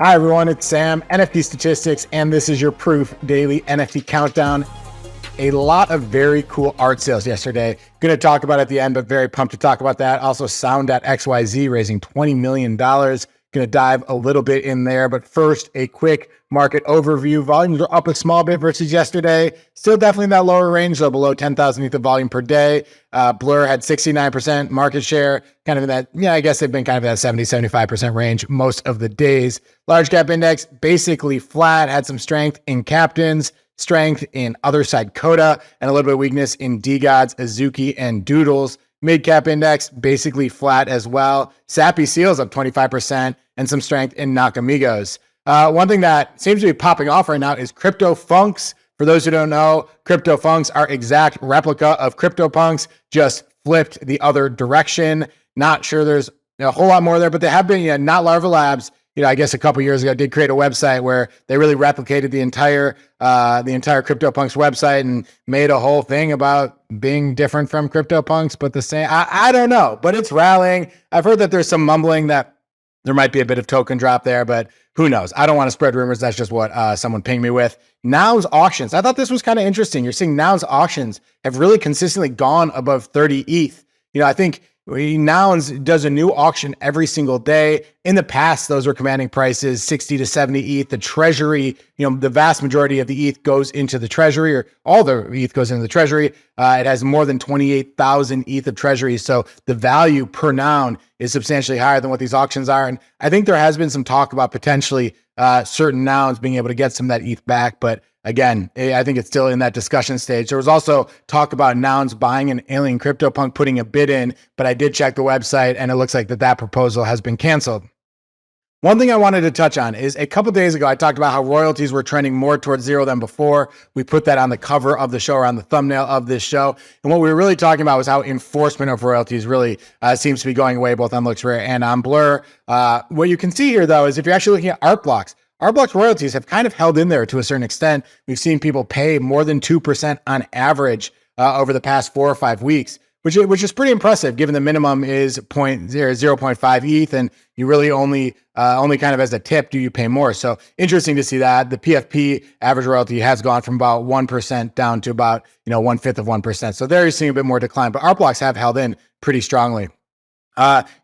Hi everyone, it's Sam, NFTstatistics, and this is your Proof Daily NFT Countdown. A lot of very cool art sales yesterday. Going to talk about it at the end, but very pumped to talk about that. Also, Sound.xyz raising $20 million. Going to dive a little bit in there, but first, a quick market overview. Volumes are up a small bit versus yesterday. Still definitely in that lower range, though below 10,000 ETH of volume per day. Blur had 69% market share, kind of in that, I guess they've been kind of in that 70-75% range most of the days. Large cap index basically flat, had some strength in captains, strength in other side Coda, and a little bit of weakness in DGods, Azuki, and Doodles. Mid cap index basically flat as well. Sappy Seals up 25% and some strength in Nakamigos. One thing that seems to be popping off right now is CryptoPunks. For those who don't know, CryptoPunks are exact replica of CryptoPunks, just flipped the other direction. Not sure there's a whole lot more there, but they have been, Not Larva Labs, I guess a couple years ago did create a website where they really replicated the entire CryptoPunks website and made a whole thing about being different from CryptoPunks, but the same. I don't know, but it's rallying. I've heard that there's some mumbling that there might be a bit of token drop there, but who knows? I don't want to spread rumors. That's just what someone pinged me with. Now's auctions. I thought this was kind of interesting. You're seeing Now's auctions have really consistently gone above 30 ETH. I think Nouns does a new auction every single day. In the past, those were commanding prices 60 to 70 ETH. The treasury, the vast majority of the ETH goes into the treasury, or all the ETH goes into the treasury. It has more than 28,000 ETH of treasury. So the value per noun is substantially higher than what these auctions are. And I think there has been some talk about potentially certain nouns being able to get some of that ETH back. But again, I think it's still in that discussion stage. There was also talk about Nouns buying an alien CryptoPunk, putting a bid in, but I did check the website and it looks like that proposal has been canceled. One thing I wanted to touch on is a couple days ago, I talked about how royalties were trending more towards zero than before. We put that on the cover of the show, or on the thumbnail of this show. And what we were really talking about was how enforcement of royalties really seems to be going away, both on LooksRare and on Blur. What you can see here, though, is if you're actually looking at art blocks royalties have kind of held in there to a certain extent. We've seen people pay more than 2% on average over the past 4 or 5 weeks, which is pretty impressive given the minimum is 0.5 ETH, and you really only kind of as a tip do you pay more. So interesting to see that. The PFP average royalty has gone from about 1% down to about 1/5 of 1%. So there you're seeing a bit more decline, but art blocks have held in pretty strongly.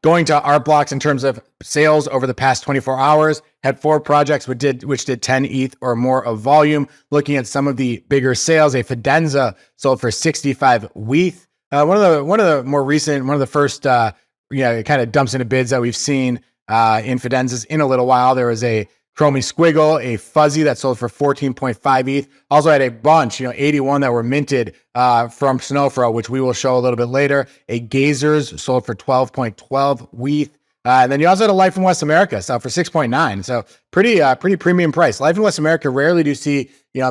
Going to art blocks in terms of sales over the past 24 hours, had 4 projects which did 10 ETH or more of volume. Looking at some of the bigger sales, a Fidenza sold for 65 ETH. One of the first kind of dumps into bids that we've seen in Fidenzas in a little while. There was a Chromie Squiggle, a Fuzzy that sold for 14.5 ETH. Also had a bunch, 81 that were minted from Snowfro, which we will show a little bit later. A Gazers sold for 12.12 ETH. And then you also had a Life in West America sell for 6.9. So pretty premium price. Life in West America, rarely do you see,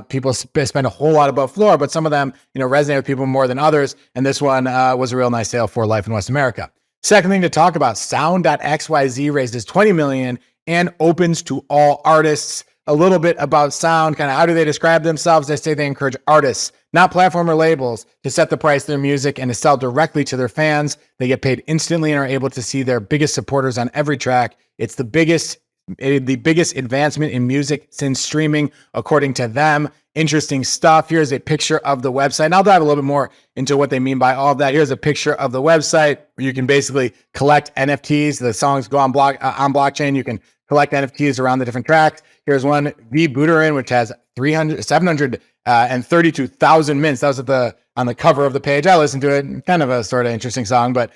people spend a whole lot above floor, but some of them, resonate with people more than others. And this one was a real nice sale for Life in West America. Second thing to talk about, Sound.xyz raised his $20 million and opens to all artists. A little bit about Sound, kind of how do they describe themselves? They say they encourage artists, not platform or labels, to set the price of their music and to sell directly to their fans. They get paid instantly and are able to see their biggest supporters on every track. It's the biggest advancement in music since streaming, according to them. Interesting stuff. Here's a picture of the website. And I'll dive a little bit more into what they mean by all of that. Here's a picture of the website where you can basically collect NFTs. The songs go on blockchain. You can collect NFTs around the different tracks. Here's one, V Buterin, which has 732,000 mints. That was on the cover of the page. I listened to it. Kind of a sort of interesting song, but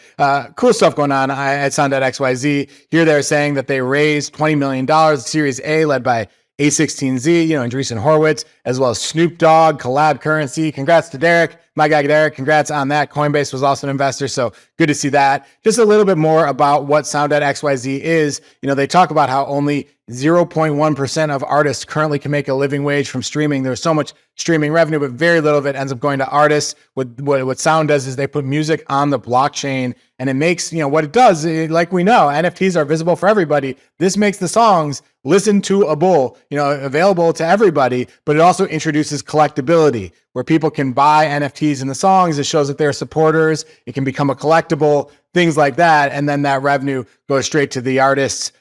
cool stuff going on at Sound.xyz. Here they're saying that they raised $20 million, Series A, led by A16Z, Andreessen Horowitz, as well as Snoop Dogg, Collab Currency. Congrats to Derek, my guy Derek. Congrats on that. Coinbase was also an investor, so good to see that. Just a little bit more about what Sound.xyz is. They talk about how only 0.1% of artists currently can make a living wage from streaming. There's so much streaming revenue, but very little of it ends up going to artists. What Sound does is they put music on the blockchain, and it makes, what it does, like we know, NFTs are visible for everybody. This makes the songs listenable, available to everybody, but it also introduces collectability where people can buy NFTs in the songs. It shows that they're supporters. It can become a collectible, things like that. And then that revenue goes straight to the artists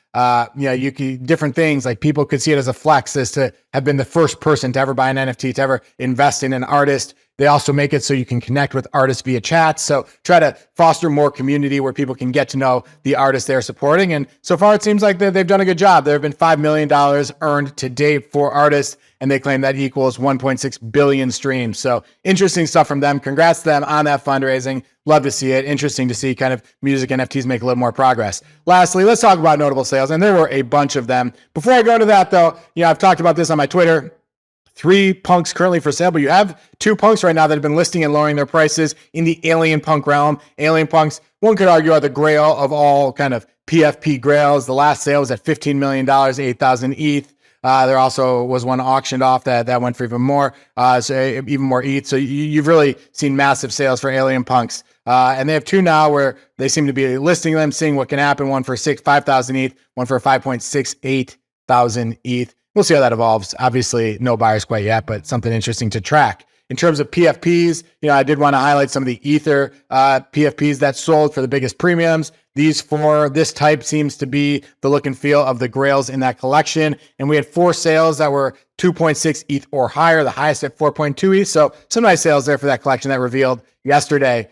You can different things like people could see it as a flex as to have been the first person to ever buy an NFT, to ever invest in an artist. They also make it so you can connect with artists via chat. So try to foster more community where people can get to know the artists they're supporting. And so far, it seems like they've done a good job. There have been $5 million earned to date for artists, and they claim that equals 1.6 billion streams. So interesting stuff from them. Congrats to them on that fundraising. Love to see it. Interesting to see kind of music NFTs make a little more progress. Lastly, let's talk about notable sales. And there were a bunch of them. Before I go to that, though, I've talked about this on my Twitter. 3 punks currently for sale, but you have 2 punks right now that have been listing and lowering their prices in the alien punk realm. Alien punks, one could argue, are the grail of all kind of PFP grails. The last sale was at $15 million, 8,000 ETH. There also was one auctioned off that went for even more, so even more ETH. So you've really seen massive sales for alien punks. And they have 2 now where they seem to be listing them, seeing what can happen. One for 5,000 ETH, one for 5.68 thousand ETH. We'll see how that evolves. Obviously, no buyers quite yet, but something interesting to track. In terms of PFPs, I did want to highlight some of the Ether PFPs that sold for the biggest premiums. These 4, this type seems to be the look and feel of the grails in that collection. And we had 4 sales that were 2.6 ETH or higher, the highest at 4.2 ETH. So some nice sales there for that collection that revealed yesterday.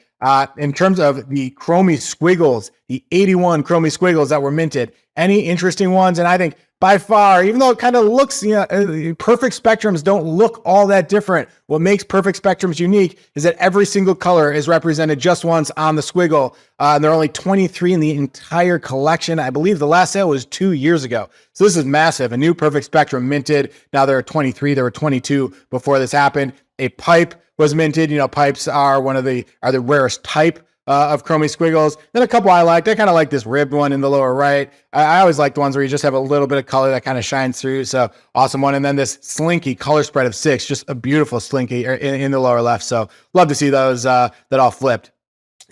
In terms of the Chromie Squiggles, the 81 Chromie Squiggles that were minted, any interesting ones? And I think by far, even though it kind of looks, perfect spectrums don't look all that different. What makes perfect spectrums unique is that every single color is represented just once on the squiggle. And there are only 23 in the entire collection. I believe the last sale was 2 years ago. So this is massive. A new perfect spectrum minted. Now there are 23. There were 22 before this happened. A pipe was minted. Pipes are the rarest type of Chromie Squiggles. Then a couple I liked. I kind of like this ribbed one in the lower right. I always like the ones where you just have a little bit of color that kind of shines through. So awesome one. And then this slinky color spread of 6, just a beautiful slinky in the lower left. So love to see those that all flipped.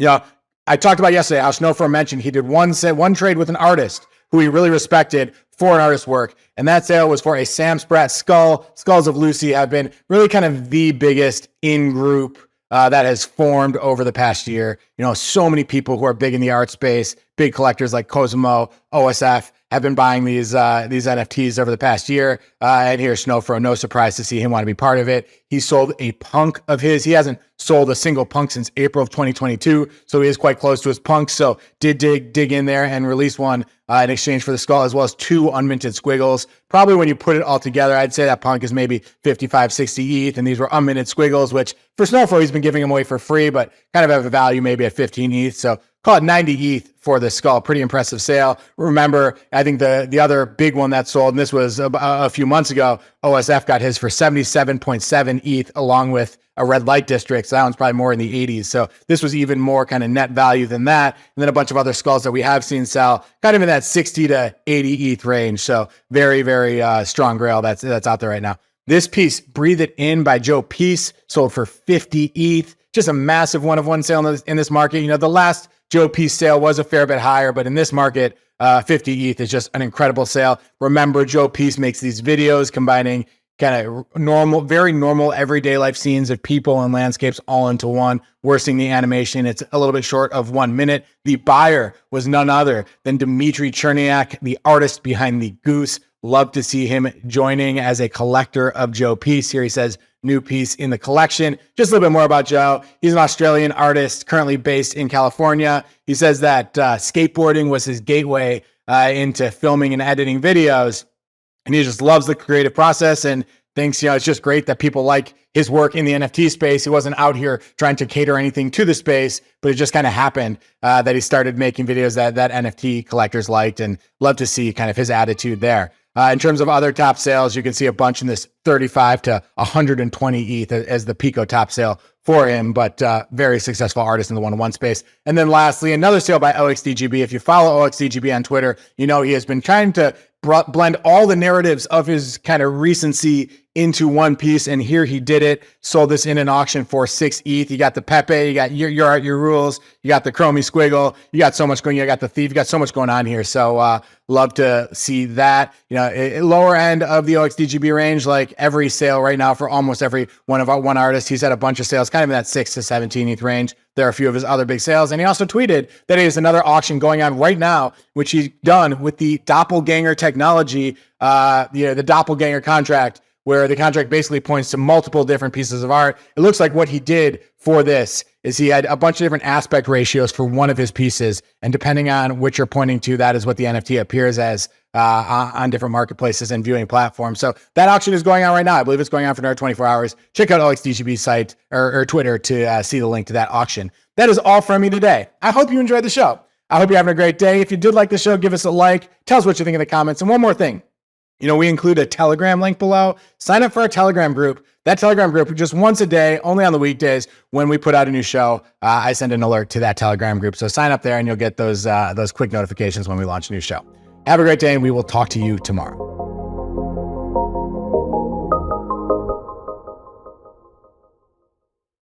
I talked about yesterday how Snowfro mentioned he did one trade with an artist who he really respected for an artist's work. And that sale was for a Sam Spratt skull. Skulls of Luci have been really kind of the biggest in-group that has formed over the past year. So many people who are big in the art space, big collectors like Cosimo, OSF, have been buying these NFTs over the past year. And here's Snowfro. No surprise to see him want to be part of it. He sold a punk of his. He hasn't sold a single punk since April of 2022, so he is quite close to his punks. So did dig in there and release one in exchange for the skull, as well as 2 unminted squiggles. Probably when you put it all together, I'd say that punk is maybe 55, 60 ETH, and these were unminted squiggles, which for Snowfro, he's been giving them away for free, but kind of have a value maybe at 15 ETH. So call it 90 ETH for the skull. Pretty impressive sale. Remember, I think the other big one that sold, and this was a few months ago, OSF got his for 77.7 ETH along with a red light district. So that one's probably more in the 80s. So this was even more kind of net value than that. And then a bunch of other skulls that we have seen sell kind of in that 60 to 80 ETH range. So very, very strong grail that's out there right now. This piece, Breathe It In by Joe Pease, sold for 50 ETH. Just a massive one-of-one sale in this market. The last Joe Pease sale was a fair bit higher, but in this market, 50 ETH is just an incredible sale. Remember, Joe Pease makes these videos combining kind of very normal everyday life scenes of people and landscapes all into one. We're seeing the animation. It's a little bit short of 1 minute. The buyer was none other than Dmitry Cherniak, the artist behind the Goose. Love to see him joining as a collector of Joe Pease. Here he says, new piece in the collection. Just a little bit more about Joe. He's an Australian artist currently based in California. He says that skateboarding was his gateway into filming and editing videos. And he just loves the creative process and thinks, it's just great that people like his work in the NFT space. He wasn't out here trying to cater anything to the space, but it just kind of happened that he started making videos that NFT collectors liked, and love to see kind of his attitude there. In terms of other top sales, you can see a bunch in this 35 to 120 ETH as the Pico top sale for him, but very successful artist in the one-on-one space. And then lastly, another sale by OXDGB. If you follow OXDGB on Twitter, he has been trying to blend all the narratives of his kind of recency into one piece. And here he did it, sold this in an auction for 6 ETH. You got the Pepe, you got your art, your rules, you got the Chromie Squiggle, you got so much going, you got the Thief, you got so much going on here. So love to see that. You know, lower end of the OXDGB range, like every sale right now for almost every one artist. He's had a bunch of sales kind of in that 6 to 17 ETH range. There are a few of his other big sales. And he also tweeted that he has another auction going on right now, which he's done with the doppelganger technology, the doppelganger contract, where the contract basically points to multiple different pieces of art. It looks like what he did for this is he had a bunch of different aspect ratios for one of his pieces. And depending on which you're pointing to, that is what the NFT appears as on different marketplaces and viewing platforms. So that auction is going on right now. I believe it's going on for another 24 hours. Check out OXDGB's site or Twitter to see the link to that auction. That is all from me today. I hope you enjoyed the show. I hope you're having a great day. If you did like the show, give us a like. Tell us what you think in the comments. And one more thing. You know, we include a Telegram link below. Sign up for our Telegram group. That Telegram group, just once a day, only on the weekdays, when we put out a new show, I send an alert to that Telegram group. So sign up there and you'll get those quick notifications when we launch a new show. Have a great day, and we will talk to you tomorrow.